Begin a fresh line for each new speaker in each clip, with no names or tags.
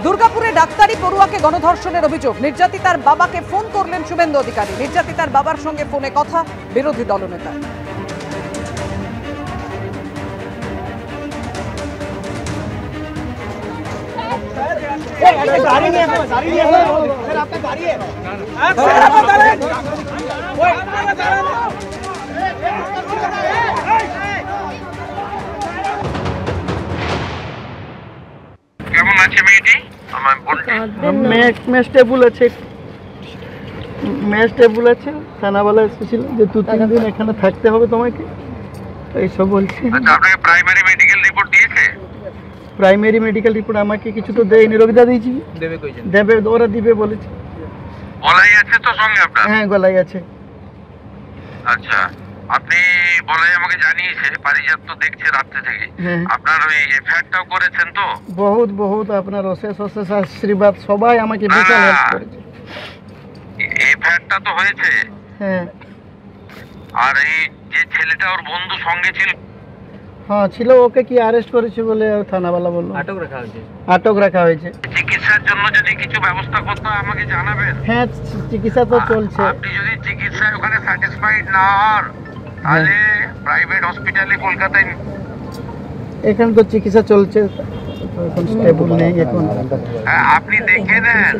দুর্গাপুরে ডাক্তারি পড়ুয়াকে গণধর্ষণের অভিযোগ। নির্যাতিতার বাবাকে ফোন করলেন শুভেন্দু অধিকারী। নির্যাতিতার বাবার সঙ্গে ফোনে কথা বিরোধী দলনেতা।
কেমন আছে মেয়েটি? আমার বলতে
স্টেবল আছে। থানাওয়ালা এসেছিল যে 2-3 দিন এখানে থাকতে হবে তোমাকে, এইসব বলছে।
আচ্ছা, আপনাকে প্রাইমারি মেডিকেল রিপোর্ট দিয়েছে?
প্রাইমারি মেডিকেল রিপোর্ট আমাকে কিছু তো দেয়নি। রবিদা দিয়েছি, দেবে, ওরা দিবে বলেছে।
গলায় আছে তো সঙ্গে আপনার?
হ্যাঁ, গলায় আছে।
আচ্ছা, আপনি বলাই আমাকে জানিয়েছে, পারিজাত তো দেখছে রাত্রে থেকে। আপনার ওই এফআইআরটাও করেছেন তো?
বহুত আপনার অশেষ আশীর্বাদ, সবাই আমাকে বিশাল হেল্প করেছে।
এফআইআরটা তো হয়েছে।
হ্যাঁ।
আর এই যে ছেলেটা ওর বন্ধু সঙ্গে ছিল?
হ্যাঁ ছিল, ওকে কি অ্যারেস্ট করেছে বলে থানাওয়ালা বললো আটক রাখা হয়েছে।
চিকিৎসার জন্য যদি কিছু ব্যবস্থা করতে হয় আমাকে জানাবেন।
হ্যাঁ, চিকিৎসা তো চলছে।
আপনি যদি চিকিৎসায় ওখানে স্যাটিসফাইড না হন তাহলে প্রাইভেট হসপিটালে কলকাতায়
এখানে তো চিকিৎসা চলছে, এখন স্টেবল নেই এখন।
আপনি দেখে নেন।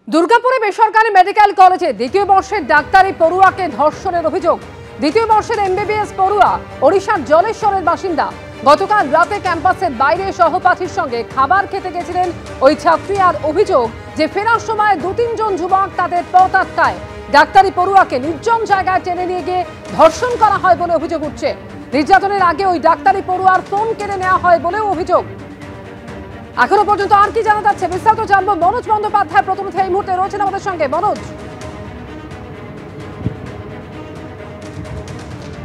দুর্গাপুরে বেসরকারি মেডিকেল কলেজে দ্বিতীয় বর্ষের ডাক্তারি পড়ুয়াকে ধর্ষণের অভিযোগ। দ্বিতীয় বর্ষের এমবিবিএস পড়ুয়া ওড়িশার জলেশ্বরের বাসিন্দা। গতকাল রাতে ক্যাম্পাসের বাইরে সহপাঠীর সঙ্গে খাবার খেতে গেছিলেন ওই ছাত্রী। আর অভিযোগ যে ফেরার সময় 2-3 জন যুবক তাদের পথ আটকায়। ডাক্তারি পড়ুয়াকে নির্জন জায়গায় টেনে নিয়ে গিয়ে ধর্ষণ করা হয় বলে অভিযোগ উঠছে। নির্যাতনের আগে ওই ডাক্তারি পড়ুয়ার ফোন কেড়ে নেওয়া হয় বলেও অভিযোগ। এখনো পর্যন্ত আর কি জানা যাচ্ছে বিস্তারিত জানবো। মনোজ বন্দ্যোপাধ্যায় প্রতিনিধি এই মুহূর্তে রয়েছেন আমাদের সঙ্গে। মনোজ,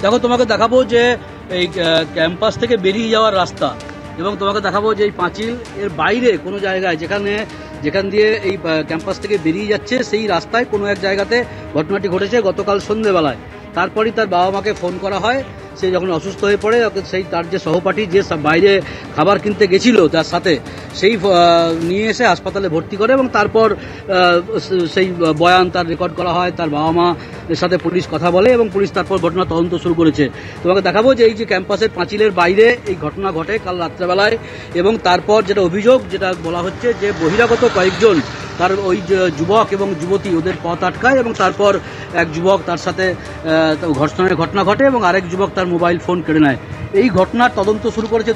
দেখো, তোমাকে দেখাবো যে এই ক্যাম্পাস থেকে বেরিয়ে যাওয়ার রাস্তা, এবং তোমাকে দেখাবো যে এই পাঁচিল এর বাইরে কোনো জায়গায় যেখান দিয়ে এই ক্যাম্পাস থেকে বেরিয়ে যাচ্ছে সেই রাস্তায় কোনো এক জায়গাতে ঘটনাটি ঘটেছে গতকাল সন্ধ্যেবেলায়। তারপরই তার বাবা মাকে ফোন করা হয়। সে যখন অসুস্থ হয়ে পড়ে, সেই তার যে সহপাঠী যে বাইরে খাবার কিনতে গেছিল তার সাথে, সেই নিয়ে এসে হাসপাতালে ভর্তি করে এবং তারপর সেই বয়ান তার রেকর্ড করা হয়। তার বাবা মার সাথে পুলিশ কথা বলে এবং পুলিশ তারপর ঘটনা তদন্ত শুরু করেছে। তোমাকে দেখাবো যে এই যে ক্যাম্পাসের পাঁচিলের বাইরে এই ঘটনা ঘটে কাল রাত্রেবেলায়, এবং তারপর যেটা অভিযোগ, যেটা বলা হচ্ছে যে বহিরাগত কয়েকজন তার ওই যুবক এবং যুবতী ওদের পথ আটকায় এবং তারপর এক যুবক তার সাথে ধর্ষণের ঘটনা ঘটে এবং আরেক যুবক তার মোবাইল ফোন কেড়ে নেয়। এই ঘটনার তদন্ত শুরু করেছে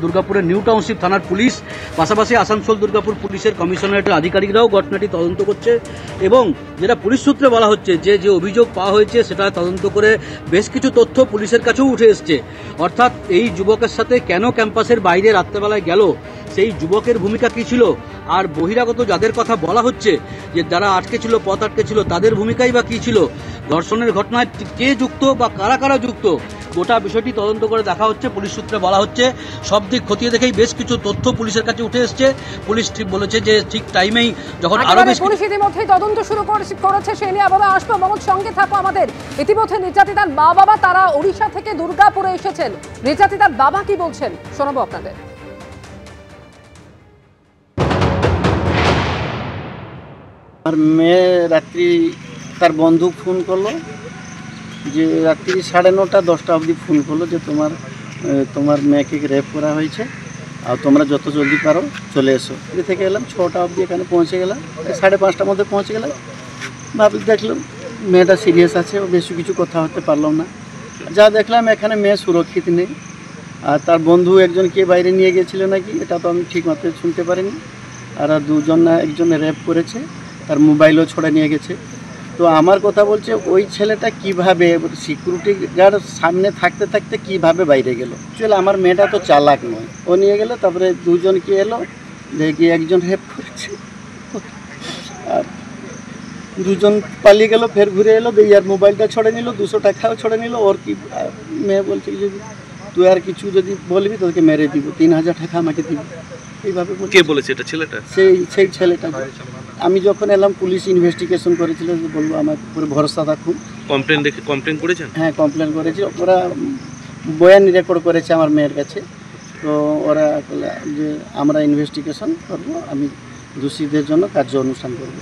দুর্গাপুরের নিউ টাউনশিপ থানার পুলিশ। পাশাপাশি আসানসোল দুর্গাপুর পুলিশের কমিশনারেটের আধিকারিকরাও ঘটনাটি তদন্ত করছে। এবং যেটা পুলিশ সূত্রে বলা হচ্ছে যে অভিযোগ পাওয়া হয়েছে সেটা তদন্ত করে বেশ কিছু তথ্য পুলিশের কাছেও উঠে এসছে। অর্থাৎ এই যুবকের সাথে কেন ক্যাম্পাসের বাইরে রাত্রেবেলায় গেল, সেই যুবকের ভূমিকা কী ছিল, আর বহিরাগত যাদের কথা বলা হচ্ছে যে যারা আটকে ছিল, পথ আটকে ছিল, তাদের ভূমিকাই বা কী ছিল, ধর্ষণের ঘটনায় কে যুক্ত বা কারা কারা যুক্ত, গোটা বিষয়টি তদন্ত করে দেখা হচ্ছে। পুলিশ সূত্রে বলা হচ্ছে সব দিক খতিয়ে দেখেই বেশ কিছু তথ্য পুলিশের কাছে উঠে এসছে। পুলিশ ঠিক বলেছে যে ঠিক টাইমেই যখন আরো বেশি
পুলিশ ইতিমধ্যেই তদন্ত শুরু করেছে, সে নিয়ে আবার আসবো। মনোজ, সঙ্গে থাকো আমাদের। ইতিমধ্যে নির্যাতিতার বাবা তারা ওড়িশা থেকে দুর্গাপুরে এসেছেন। নির্যাতিতার বাবা কি বলছেন শোনাবো আপনাদের।
আর মেয়ে রাত্রি তার বন্ধু ফোন করলো, যে রাত্রি 9:30-10টা অবধি ফোন করলো যে তোমার মেয়েকে রেপ করা হয়েছে, আর তোমরা যত জলদি পারো চলে এসো। এদিকে থেকে এলাম, 6টা অবধি এখানে পৌঁছে গেলাম, 5:30টার মধ্যে পৌঁছে গেলাম। দেখলাম মেয়েটা সিরিয়াস আছে, বেশি কিছু কথা হতে পারলাম না। যা দেখলাম এখানে মেয়ে সুরক্ষিত নেই, আর তার বন্ধু একজনকে বাইরে নিয়ে গেছিল নাকি, এটা তো আমি ঠিক মতো শুনতে পারিনি। আর একজন রেপ করেছে, তার মোবাইলও ছড়ে নিয়ে গেছে। তো আমার কথা বলছে ওই ছেলেটা কিভাবে সিকিউরিটি গার্ড সামনে থাকতে থাকতে কিভাবে বাইরে গেল। চলে আমার মেয়েটা তো চালাক নয়, ও নিয়ে গেল। তারপরে 2 জন কি এলো, দেখি একজন রেপ করেছে আর 2 জন পালিয়ে গেল, ফের ঘুরে এলো, আর মোবাইলটা ছড়ে নিল, 200 টাকাও ছড়ে নিল। ওর কি মেয়ে বলছে যদি তুই আর কিছু যদি বলবি তোকে মেরে দিব, 3000 টাকা আমাকে দিবি, এইভাবে কে বলেছে? এটা ছেলেটা, সেই ছেলেটা। আমি যখন এলাম পুলিশ ইনভেস্টিগেশন করেছিল, বলবো আমার উপরে ভরসা রাখুন। কমপ্লেন করেছেন? হ্যাঁ, কমপ্লেন করেছি। ওরা বয়ান রেকর্ড করেছে আমার মেয়ের কাছে। তো ওরা বলে যে আমরা ইনভেস্টিগেশন করব, আমি দোষীদের জন্য কার্য অনুষ্ঠান করব।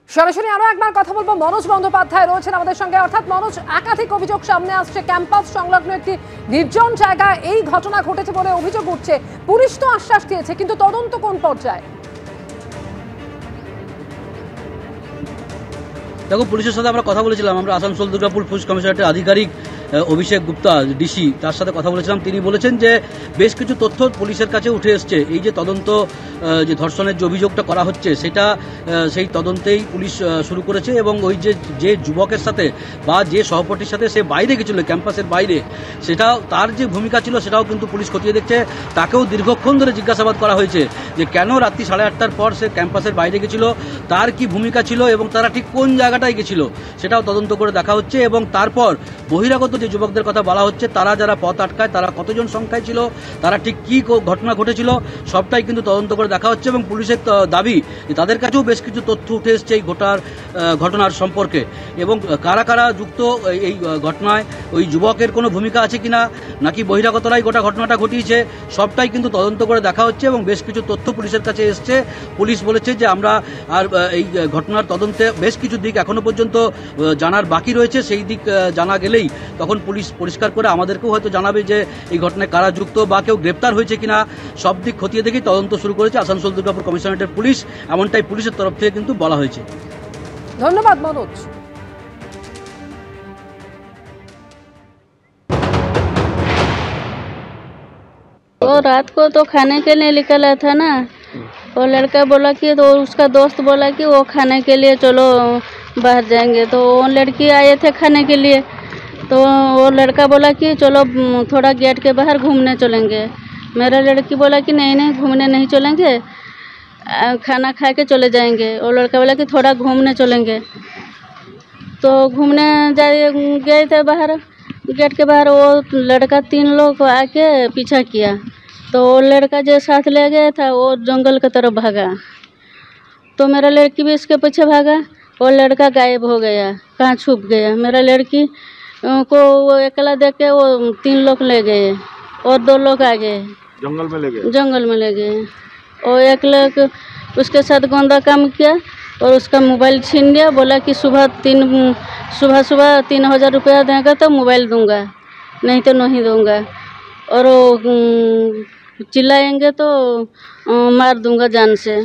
সরাসরি আরো একবার কথা বলবো, মনোজ বন্দ্যোপাধ্যায় রয়েছেন আমাদের সঙ্গে। অর্থাৎ মনোজ, একাধিক অভিযোগ সামনে আসছে, ক্যাম্পাস সংলগ্ন একটি নির্জন জায়গায় এই ঘটনা ঘটেছে বলে অভিযোগ উঠছে। পুলিশ তো আশ্বাস দিয়েছে, কিন্তু তদন্ত কোন পর্যায়ে?
দেখো, পুলিশের সাথে আমরা কথা বলেছিলাম, আমরা আসানসোল দুর্গাপুর পুলিশ কমিশনারেটের আধিকারিক অভিষেক গুপ্তা ডিসি, তার সাথে কথা বলেছিলাম। তিনি বলেছেন যে বেশ কিছু তথ্য পুলিশের কাছে উঠে এসছে। এই যে তদন্ত, যে ধর্ষণের যে অভিযোগটা করা হচ্ছে, সেটা সেই তদন্তেই পুলিশ শুরু করেছে। এবং ওই যে যুবকের সাথে বা যে সহপাঠীর সাথে সে বাইরে গেছিল, ক্যাম্পাসের বাইরে, সেটাও তার যে ভূমিকা ছিল সেটাও কিন্তু পুলিশ খতিয়ে দেখছে। তাকেও দীর্ঘক্ষণ ধরে জিজ্ঞাসাবাদ করা হয়েছে যে কেন রাত্রি 8:30টার পর সে ক্যাম্পাসের বাইরে গেছিল, তার কি ভূমিকা ছিল এবং তারা ঠিক কোন জায়গাটায় গেছিল সেটাও তদন্ত করে দেখা হচ্ছে। এবং তারপর বহিরাগত যে যুবকদের কথা বলা হচ্ছে, তারা যারা পথ আটকায়, তারা কতজন সংখ্যায় ছিল, তারা ঠিক কি ঘটনা ঘটেছিল, সবটাই কিন্তু তদন্ত করে দেখা হচ্ছে। এবং পুলিশের দাবি যে তাদের কাছেও বেশ কিছু তথ্য উঠে এসছে এই ঘটনার সম্পর্কে, এবং কারা কারা যুক্ত এই ঘটনায়, ওই যুবকের কোনো ভূমিকা আছে কিনা, নাকি বহিরাগতরাই গোটা ঘটনাটা ঘটিয়েছে, সবটাই কিন্তু তদন্ত করে দেখা হচ্ছে। এবং বেশ কিছু তথ্য পুলিশের কাছে এসছে। পুলিশ বলেছে যে আমরা আর এই ঘটনার তদন্তে বেশ কিছু দিক এখনো পর্যন্ত জানার বাকি রয়েছে, সেই দিক জানা গেলেই তখন পুলিশ পরিষ্কার করে আমাদেরকেও হয়তো জানাবে যে এই ঘটনায় কারা যুক্ত বা কেউ গ্রেপ্তার হয়েছে কিনা। সব দিক খতিয়ে দেখেই তদন্ত শুরু করেছে আসানসোল দুর্গাপুর কমিশনারেটের পুলিশ, এমনটাই পুলিশের তরফ থেকে কিন্তু বলা হয়েছে।
ধন্যবাদ মনোজ।
वो रात को तो खाने के लिए निकला था ना, वो लड़का बोला कि, तो उसका दोस्त बोला कि वो खाने के लिए चलो बाहर जाएंगे। तो वो लड़की आए थे खाने के लिए, तो वो लड़का बोला कि चलो थोड़ा गेट के बाहर घूमने चलेंगे। मेरा लड़की बोला कि नहीं नहीं, घूमने नहीं चलेंगे, खाना खा के चले जाएंगे। वो लड़का बोला कि थोड़ा घूमने चलेंगे। तो घूमने गए थे बाहर, गेट के बाहर। वो लड़का 3 लोग को आके पीछा किया, तो वो लड़का जो साथ ले गया था वो जंगल की तरफ भागा। तो मेरा लड़की भी इसके पीछे भागा, वो लड़का गायब हो गया, कहाँ छुप गया। मेरा लड़की को वो अकेला देख के वो 3 लोग ले गए और 2 लोग आ गए, जंगल में ले गए। और एक लोग उसके साथ गंदा काम किया और उसका मोबाइल छीन लिया। बोला कि सुबह 3000 रुपया देगा तो मोबाइल दूंगा, नहीं तो नहीं दूंगा, और चिल्लाएंगे तो मार दूंगा जान से।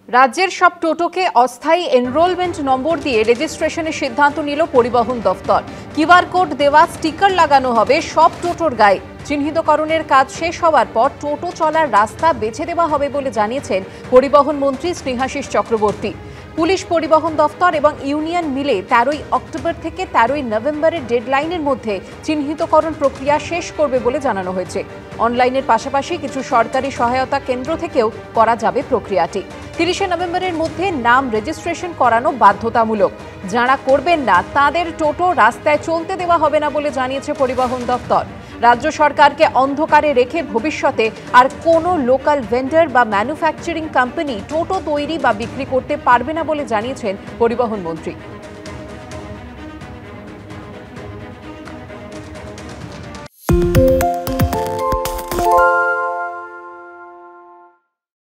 রাজ্যের সব টোটোকে অস্থায়ী এনরোলমেন্ট নম্বর দিয়ে রেজিস্ট্রেশনের সিদ্ধান্ত নিল পরিবহন দফতর। কিউআর কোড দেওয়া স্টিকার লাগানো হবে সব টোটোর গায়ে। চিহ্নিতকরণের কাজ শেষ হওয়ার পর টোটো চলার রাস্তা বেছে দেওয়া হবে বলে জানিয়েছেন পরিবহন মন্ত্রী স্নেহাশিস চক্রবর্তী। পুলিশ, পরিবহন দফতর এবং ইউনিয়ন মিলে 13ই অক্টোবর থেকে 13ই নভেম্বরের ডেডলাইনের মধ্যে চিহ্নিতকরণ প্রক্রিয়া শেষ করবে বলে জানানো হয়েছে। অনলাইনের পাশাপাশি কিছু সরকারি সহায়তা কেন্দ্র থেকেও করা যাবে প্রক্রিয়াটি। 30শে নভেম্বরের মধ্যে নাম রেজিস্ট্রেশন করানো বাধ্যতামূলক। যারা করবেন না তাদের টোটো রাস্তায় চলতে দেওয়া হবে না বলে জানিয়েছে পরিবহন দফতর। রাজ্য সরকারকে অন্ধকারে রেখে ভবিষ্যতে আর কোনো লোকাল ভেন্ডার বা ম্যানুফ্যাকচারিং কোম্পানি টোটো তৈরি বা বিক্রি করতে পারবে না বলে জানিয়েছেন পরিবহন মন্ত্রী।